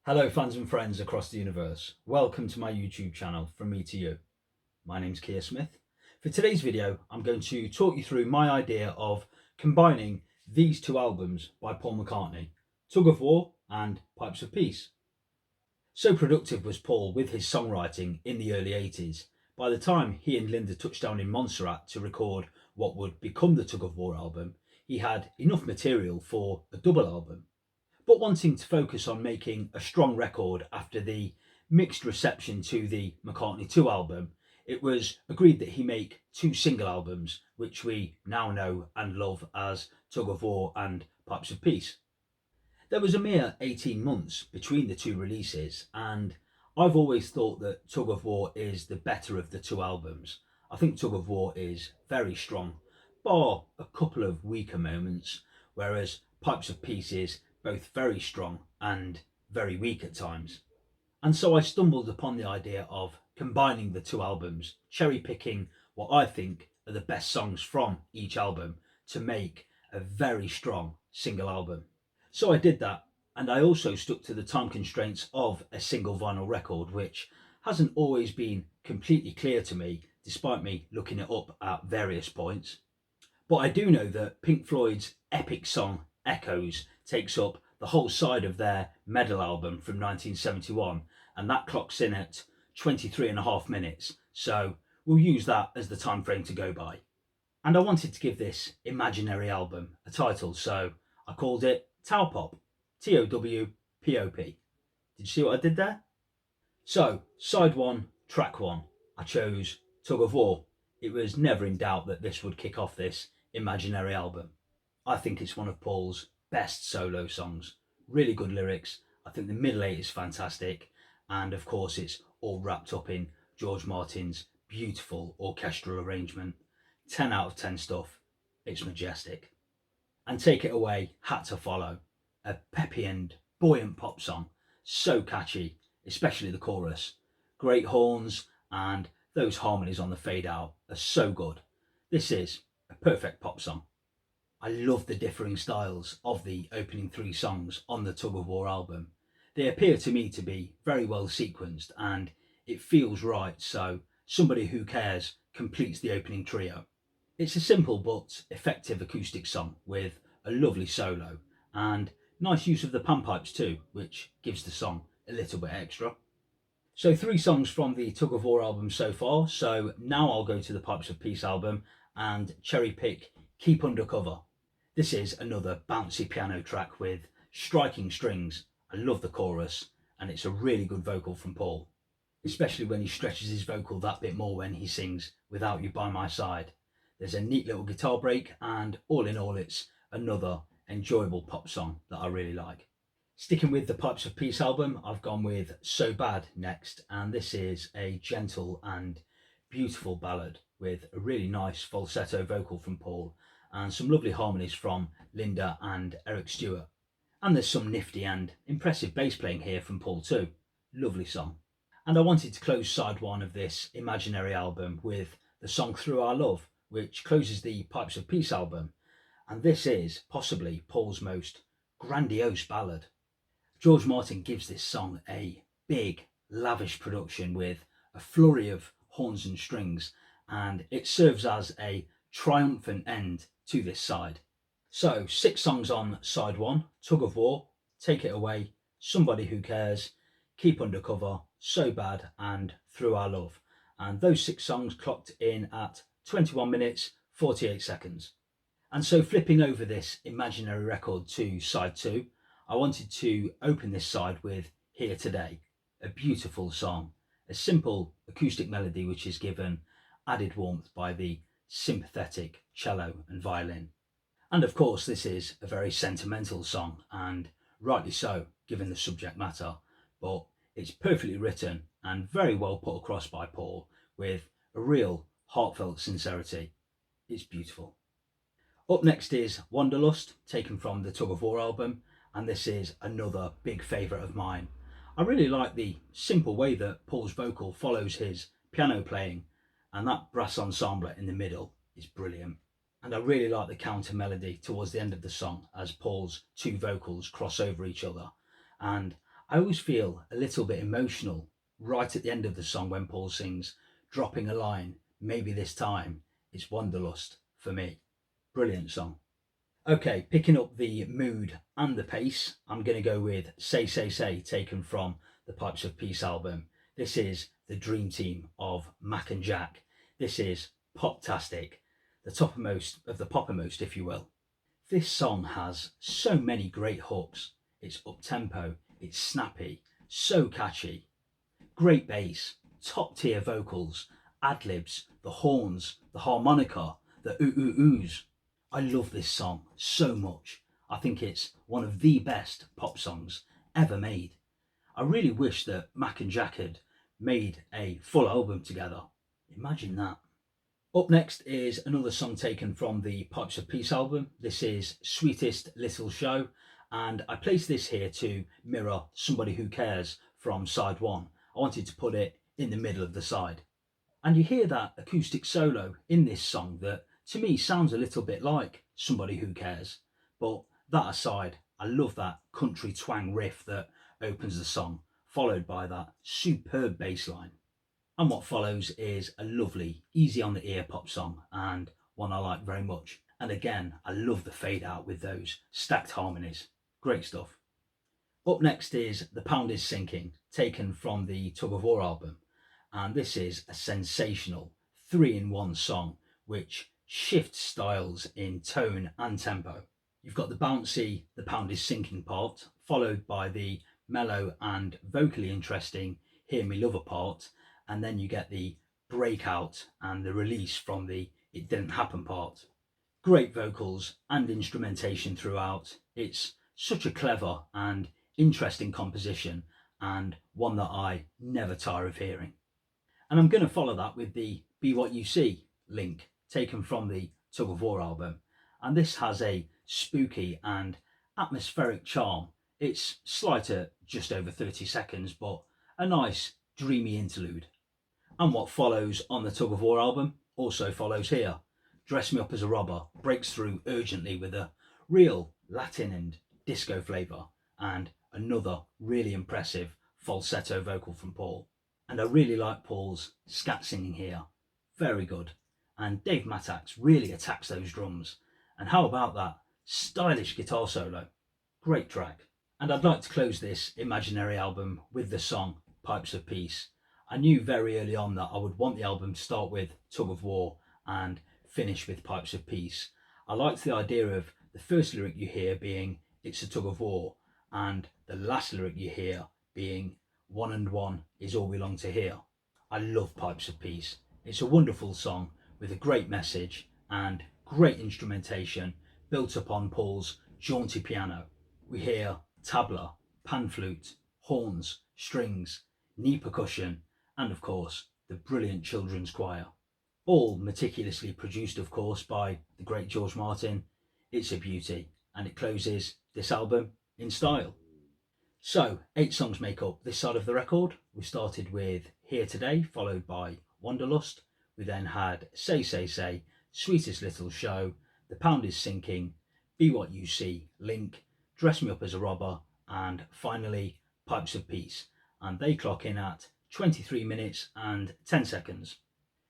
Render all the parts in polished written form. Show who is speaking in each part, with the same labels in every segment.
Speaker 1: Hello fans and friends across the universe. Welcome to my YouTube channel From Me to You. My name's Keir Smith. For today's video, I'm going to talk you through my idea of combining these two albums by Paul McCartney, Tug of War and Pipes of Peace. So productive was Paul with his songwriting in the early 80s. By the time he and Linda touched down in Montserrat to record what would become the Tug of War album, he had enough material for a double album. But wanting to focus on making a strong record after the mixed reception to the McCartney 2 album, it was agreed that he make two single albums, which we now know and love as Tug of War and Pipes of Peace. There was a mere 18 months between the two releases, and I've always thought that Tug of War is the better of the two albums. I think Tug of War is very strong, bar a couple of weaker moments, whereas Pipes of Peace is both very strong and very weak at times. And so I stumbled upon the idea of combining the two albums, cherry picking what I think are the best songs from each album to make a very strong single album. So I did that, and I also stuck to the time constraints of a single vinyl record, which hasn't always been completely clear to me, despite me looking it up at various points. But I do know that Pink Floyd's epic song Echoes takes up the whole side of their medal album from 1971, and that clocks in at 23.5 minutes, so we'll use that as the time frame to go by. And I wanted to give this imaginary album a title, so I called it TOWPOP, TOWPOP. Did you see what I did there? So, side one, track one, I chose Tug of War. It was never in doubt that this would kick off this imaginary album. I think it's one of Paul's best solo songs. Really good lyrics. I think the middle eight is fantastic. And of course, it's all wrapped up in George Martin's beautiful orchestral arrangement. 10 out of 10 stuff. It's majestic. And Take It Away had to follow. A peppy and buoyant pop song. So catchy, especially the chorus. Great horns, and those harmonies on the fade out are so good. This is a perfect pop song. I love the differing styles of the opening three songs on the Tug of War album. They appear to me to be very well sequenced, and it feels right, so Somebody Who Cares completes the opening trio. It's a simple but effective acoustic song with a lovely solo and nice use of the panpipes too, which gives the song a little bit extra. So 3 songs from the Tug of War album so far, so now I'll go to the Pipes of Peace album and cherry pick Keep Under Cover. This is another bouncy piano track with striking strings. I love the chorus, and it's a really good vocal from Paul, especially when he stretches his vocal that bit more when he sings Without You By My Side. There's a neat little guitar break, and all in all it's another enjoyable pop song that I really like. Sticking with the Pipes of Peace album, I've gone with So Bad next, and this is a gentle and beautiful ballad with a really nice falsetto vocal from Paul and some lovely harmonies from Linda and Eric Stewart. And there's some nifty and impressive bass playing here from Paul too. Lovely song. And I wanted to close side one of this imaginary album with the song Through Our Love, which closes the Pipes of Peace album, and this is possibly Paul's most grandiose ballad. George Martin gives this song a big, lavish production with a flurry of horns and strings, and it serves as a triumphant end to this side. So 6 songs on side 1, Tug of War, Take It Away, Somebody Who Cares, Keep Under Cover, So Bad and Through Our Love. And those 6 songs clocked in at 21 minutes 48 seconds. And so flipping over this imaginary record to side 2, I wanted to open this side with Here Today, a beautiful song, a simple acoustic melody which is given added warmth by the sympathetic cello and violin. And of course this is a very sentimental song, and rightly so given the subject matter, but it's perfectly written and very well put across by Paul with a real heartfelt sincerity. It's beautiful. Up next is Wanderlust, taken from the Tug of War album, and this is another big favourite of mine. I really like the simple way that Paul's vocal follows his piano playing, and that brass ensemble in the middle is brilliant. And I really like the counter melody towards the end of the song as Paul's 2 vocals cross over each other, and I always feel a little bit emotional right at the end of the song when Paul sings, dropping a line, maybe this time it's Wanderlust for me. Brilliant song. Okay, picking up the mood and the pace, I'm going to go with Say Say Say, taken from the Pipes of Peace album. This is the dream team of Mac and Jack. This is pop-tastic, the toppermost of the poppermost, if you will. This song has so many great hooks. It's up-tempo, it's snappy, so catchy. Great bass, top-tier vocals, ad-libs, the horns, the harmonica, the ooh-ooh-oohs. I love this song so much. I think it's one of the best pop songs ever made. I really wish that Mac and Jack had made a full album together. Imagine that. Up next is another song taken from the Pipes of Peace album. This is Sweetest Little Show, and I placed this here to mirror Somebody Who Cares from side one. I wanted to put it in the middle of the side. And you hear that acoustic solo in this song that to me sounds a little bit like Somebody Who Cares. But that aside, I love that country twang riff that opens the song, followed by that superb bass line. And what follows is a lovely, easy on the ear pop song, and one I like very much. And again, I love the fade out with those stacked harmonies. Great stuff. Up next is The Pound Is Sinking, taken from the Tug of War album. And this is a sensational 3-in-1 song which shifts styles in tone and tempo. You've got the bouncy The Pound Is Sinking part, followed by the mellow and vocally interesting Hear Me Lover part, and then you get the breakout and the release from the It Didn't Happen part. Great vocals and instrumentation throughout. It's such a clever and interesting composition, and one that I never tire of hearing. And I'm going to follow that with the Be What You See link, taken from the Tug of War album. And this has a spooky and atmospheric charm. It's slight at just over 30 seconds, but a nice dreamy interlude. And what follows on the Tug of War album also follows here. Dress Me Up As a Robber breaks through urgently with a real Latin and disco flavour, and another really impressive falsetto vocal from Paul. And I really like Paul's scat singing here. Very good. And Dave Mattax really attacks those drums. And how about that stylish guitar solo? Great track. And I'd like to close this imaginary album with the song Pipes of Peace. I knew very early on that I would want the album to start with Tug of War and finish with Pipes of Peace. I liked the idea of the first lyric you hear being It's a Tug of War, and the last lyric you hear being 1 and 1 is all we long to hear. I love Pipes of Peace. It's a wonderful song with a great message and great instrumentation built upon Paul's jaunty piano. We hear tabla, pan flute, horns, strings, knee percussion, and of course the brilliant children's choir. All meticulously produced, of course, by the great George Martin. It's a beauty, and it closes this album in style. So 8 songs make up this side of the record. We started with Here Today, followed by Wanderlust. We then had Say Say Say, Sweetest Little Show, The Pound Is Sinking, Be What You See, Link, Dress Me Up As a Robber, and finally Pipes of Peace. And they clock in at 23 minutes and 10 seconds.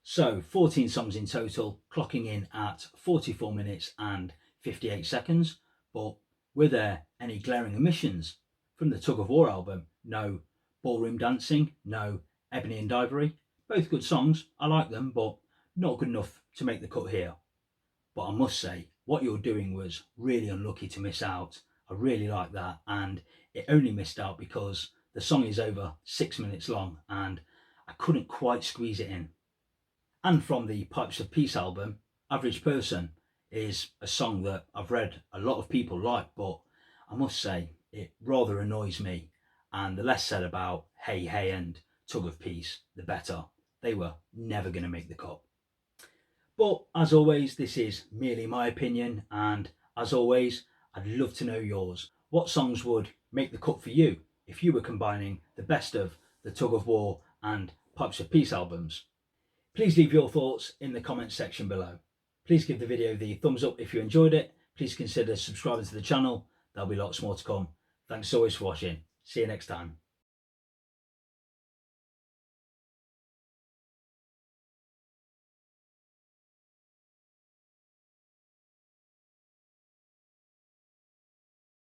Speaker 1: So 14 songs in total, clocking in at 44 minutes and 58 seconds. But were there any glaring omissions from the Tug of War album? No. Ballroom Dancing? No. Ebony and Ivory? Both good songs, I like them, but not good enough to make the cut here. But I must say, What You're Doing was really unlucky to miss out. I really like that, and it only missed out because the song is over 6 minutes long and I couldn't quite squeeze it in. And from the Pipes of Peace album, Average Person is a song that I've read a lot of people like, but I must say it rather annoys me, and the less said about Hey Hey and Tug of Peace, the better. They were never going to make the cut. But as always, this is merely my opinion, and as always, I'd love to know yours. What songs would make the cut for you if you were combining the best of the Tug of War and Pipes of Peace albums? Please leave your thoughts in the comments section below. Please give the video the thumbs up if you enjoyed it. Please consider subscribing to the channel. There'll be lots more to come. Thanks always for watching. See you next time.